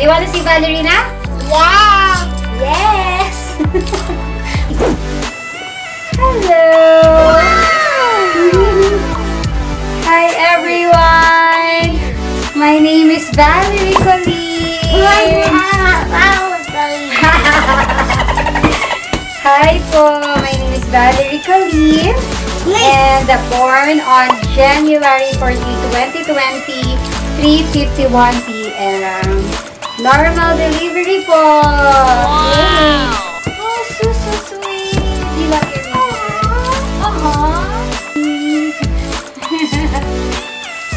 You wanna see Ballerina? Yeah! Yes! Hello! Hi everyone! My name is Valerie Colleen. Hi po! My name is Valerie Colleen. And born on January 14, 2020, 3:51 p.m. Normal delivery po! Wow! Oh, so sweet! You love your baby.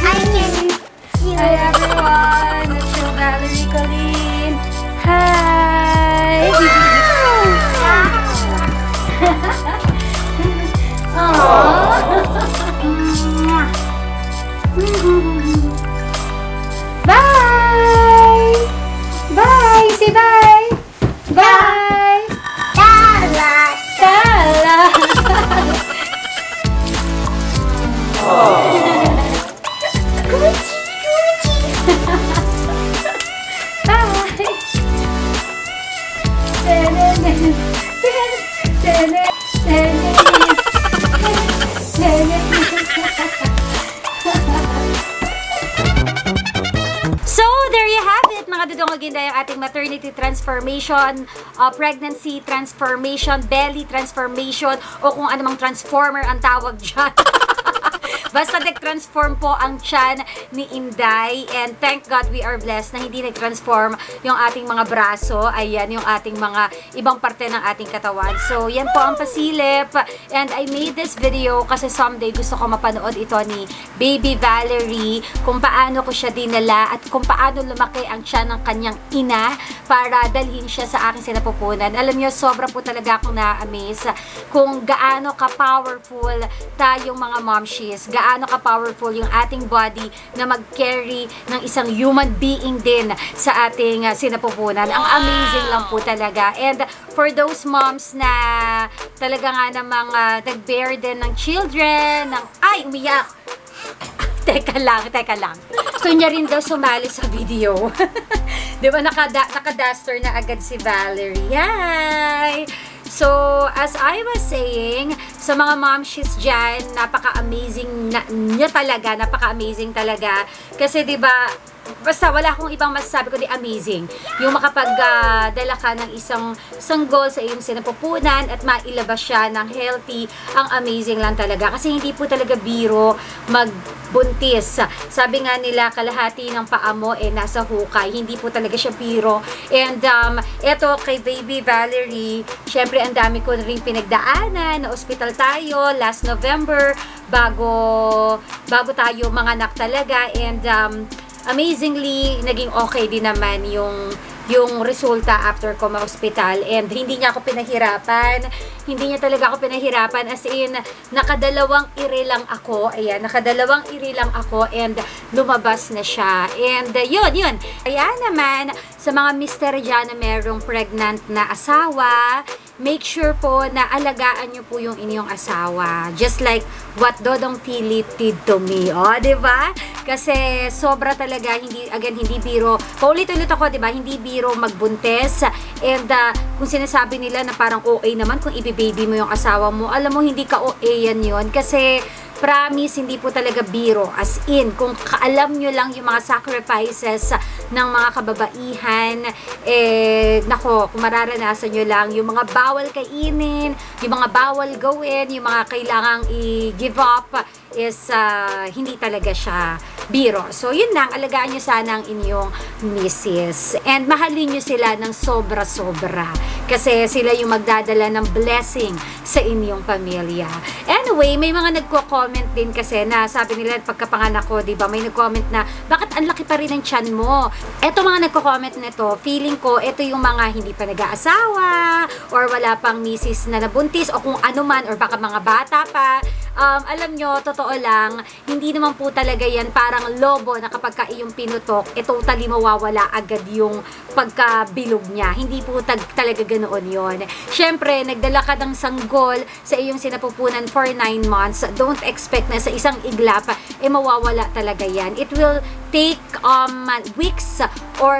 I can see Hi everyone! It's your Valerie Colleen. Hi! Bye! Bye! Say bye! Bye! Tala! Tala! Gucci! Gucci! So, there you have it, mga dudong aginda, yung ating maternity transformation, pregnancy transformation, belly transformation, o kung anumang transformer ang tawag dyan. Basta nag-transform po ang tiyan ni Inday, and thank God we are blessed na hindi nag-transform yung ating mga braso, ayan, yung ating mga ibang parte ng ating katawan. So, yan po ang pasilip, and I made this video kasi someday gusto ko mapanood ito ni Baby Valerie, kung paano ko siya dinala at kung paano lumaki ang tiyan ng kanyang ina para dalhin siya sa aking sinapupunan. Alam niyo, sobra po talaga akong na-amaze kung gaano ka-powerful tayong mga momshies, gaano ka-powerful yung ating body na mag-carry ng isang human being din sa ating sinapupunan. Ang amazing lang po talaga. And for those moms na talaga nga namang nag-bear din ng children, ay, umiyak! Teka lang. Gusto niya rin daw sumali sa video. Di ba, naka-duster na agad si Valerie. Hi! So, as I was saying, sa mga momshies dyan, napaka-amazing niya talaga, napaka-amazing talaga. Kasi, di ba, basta wala akong ibang masasabi kundi amazing. Yung makapag-dala ka ng isang sanggol sa iyong sinapupunan at mailabas siya ng healthy, ang amazing lang talaga. Kasi hindi po talaga biro magbuntis. Sabi nga nila, kalahati ng paa mo nasa hukay. Hindi po talaga siya biro. And eto kay Baby Valerie, syempre ang dami ko rin pinagdaanan. Na ospital tayo last November bago tayo manganak talaga. And amazingly, naging okay din naman yung resulta after ko ma-hospital, and hindi niya ako pinahirapan. Hindi niya talaga ako pinahirapan, as in, nakadalawang iri lang ako. Ayan, nakadalawang iri lang ako, and lumabas na siya. And yun. Ayan naman, sa mga mister dyan na merong pregnant na asawa, make sure po na alagaan nyo po yung inyong asawa. Just like what Dodong Philip did to me. O, diba? Kasi sobra talaga, hindi biro. Paulit-ulit ako, diba? Hindi biro magbuntes. And kung sinasabi nila na parang OA naman kung ibi-baby mo yung asawa mo, alam mo, hindi ka OA yan yun. Kasi promise, hindi po talaga biro. As in, kung kaalam nyo lang yung mga sacrifices ng mga kababaihan, nako, kung mararanasan nyo lang yung mga bawal kainin, yung mga bawal gawin, yung mga kailangang i-give up, is hindi talaga siya biro. So, yun lang, alagaan nyo sana ang inyong misis. And mahalin nyo sila ng sobra-sobra. Kasi sila yung magdadala ng blessing sa inyong pamilya. Anyway, may mga nagko-comment din kasi na sabi nila pagkapanganak ko, diba, may nag-comment na, bakit ang laki pa rin ng tiyan mo? Eto mga nagko-comment na to, feeling ko, ito yung mga hindi pa nag-aasawa, or wala pang misis na nabuntis, o kung ano man, or baka mga bata pa, alam nyo, totoo lang, hindi naman po talaga yan parang lobo na kapag ka iyong pinutok, totally mawawala agad yung pagkabilog niya. Hindi po talaga ganoon yon. Syempre, nagdala ka ng sanggol sa iyong sinapupunan for 9 months. Don't expect na sa isang iglap, mawawala talaga yan. It will take weeks or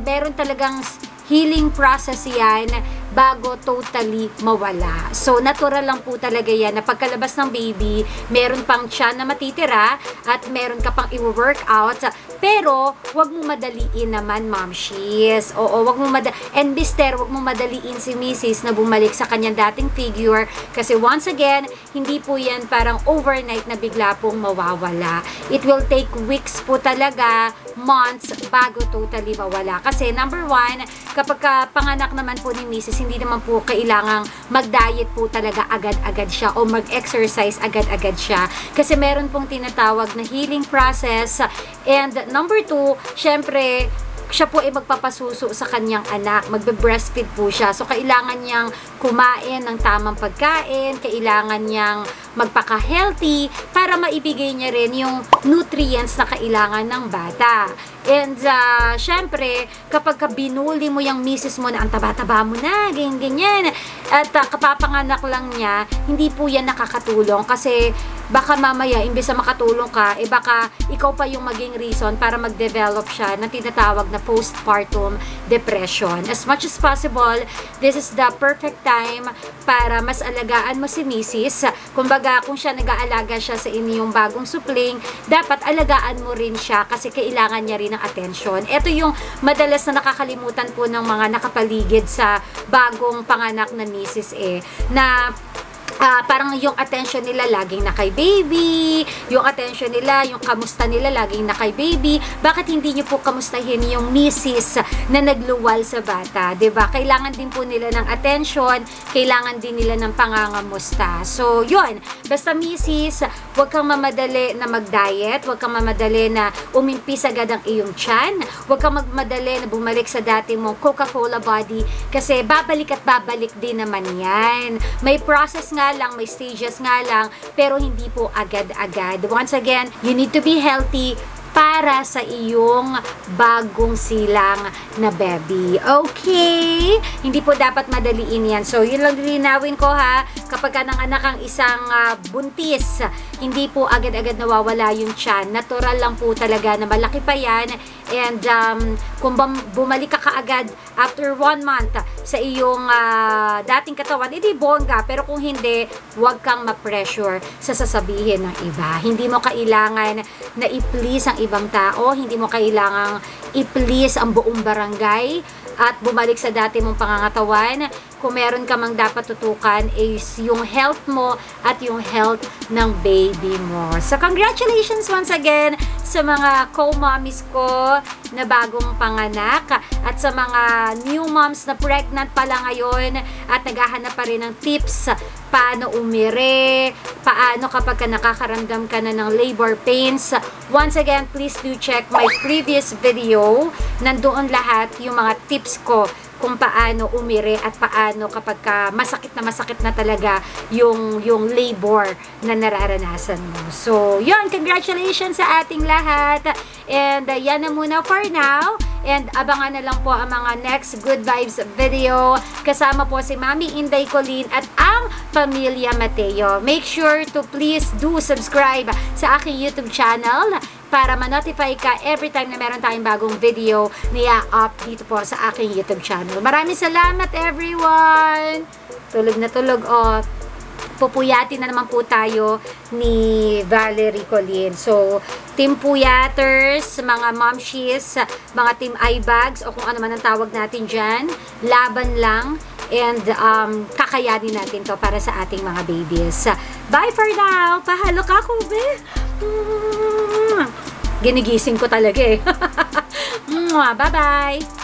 meron talagang healing process yan bago totally mawala. So, natural lang po talaga yan na pagkalabas ng baby, meron pang tiyan na matitira at meron ka pang i-workout. Pero, wag mo madaliin naman, momshies. Oo, wag mo and mister, wag mo madaliin si Mrs. na bumalik sa kanyang dating figure. Kasi once again, hindi po yan parang overnight na bigla pong mawawala. It will take weeks po talaga, months, bago totally mawala. Kasi number 1, kapag panganak naman po ni Mrs., hindi naman po kailangang mag-diet po talaga agad-agad siya o mag-exercise agad-agad siya. Kasi meron pong tinatawag na healing process. And number 2, syempre, siya po ay magpapasuso sa kanyang anak. Magbe-breastfeed po siya. So, kailangan niyang kumain ng tamang pagkain. Kailangan niyang magpaka-healthy para maibigay niya rin yung nutrients na kailangan ng bata. And, syempre, kapag binuli mo yung misis mo na ang taba-taba mo na, ganyan-ganyan, at kapapanganak lang niya, hindi po yan nakakatulong kasi baka mamaya, imbes na makatulong ka, baka ikaw pa yung maging reason para mag-develop siya ng tinatawag na postpartum depression. As much as possible, this is the perfect time para mas alagaan mo si Mrs. Kumbaga, kung siya nag-aalaga siya sa inyong bagong supling, dapat alagaan mo rin siya kasi kailangan niya rin ng atensyon. Ito yung madalas na nakakalimutan po ng mga nakapaligid sa bagong panganak na Mrs. na parang yung attention nila laging na kay baby, yung attention nila, yung kamusta nila laging na kay baby. Bakit hindi nyo po kamustahin yung misis na nagluwal sa bata, 'di ba? Kailangan din po nila ng attention, kailangan din nila ng pangangamusta. So, yun. Basta misis, huwag kang mamadali na mag-diet, huwag kang mamadali na umimpis agad ang iyong tiyan, huwag kang magmadali na bumalik sa dati mong Coca-Cola body kasi babalik at babalik din naman yan. May process nga lang, may stages nga lang, pero hindi po agad-agad. Once again, you need to be healthy para sa iyong bagong silang na baby. Okay? Hindi po dapat madaliin yan. So, yun lang linawin ko ha. Kapag nanganak ang isang buntis, hindi po agad-agad nawawala yung tiyan. Natural lang po talaga na malaki pa yan. And kung bumalik ka kaagad after 1 month sa iyong dating katawan, edi bongga. Pero kung hindi, huwag kang ma-pressure sa sasabihin ng iba. Hindi mo kailangan na i-please ang ibang tao, hindi mo kailangang i-please ang buong barangay at bumalik sa dati mong pangangatawan. Kung meron ka mang dapat tutukan is yung health mo at yung health ng baby mo. So, congratulations once again sa mga co-mommies ko na bagong panganak at sa mga new moms na pregnant pala ngayon at naghahanap pa rin ng tips paano umire, paano kapag ka nakakaramdam ka na ng labor pains. Once again, please do check my previous video. Nandoon lahat yung mga tips ko kung paano umire at paano kapag ka masakit na talaga yung labor na nararanasan mo. So, yun, congratulations sa ating lahat. And yan na muna for now. And abangan na lang po ang mga next Good Vibes video. Kasama po si Mami Inday Colleen at ang Pamilya Mateo. Make sure to please do subscribe sa aking YouTube channel para ma-notify ka every time na meron tayong bagong video na i-up dito po sa aking YouTube channel. Maraming salamat everyone! Tulog na tulog pupuyatin na naman po tayo ni Valerie Colleen. So, Team Puyaters, mga momshies, mga Team Eyebags, o kung ano man ang tawag natin dyan, laban lang, and kakayanin natin to para sa ating mga babies. Bye for now! Pahalo ka, Kube! Ginigising ko talaga eh. Bye-bye!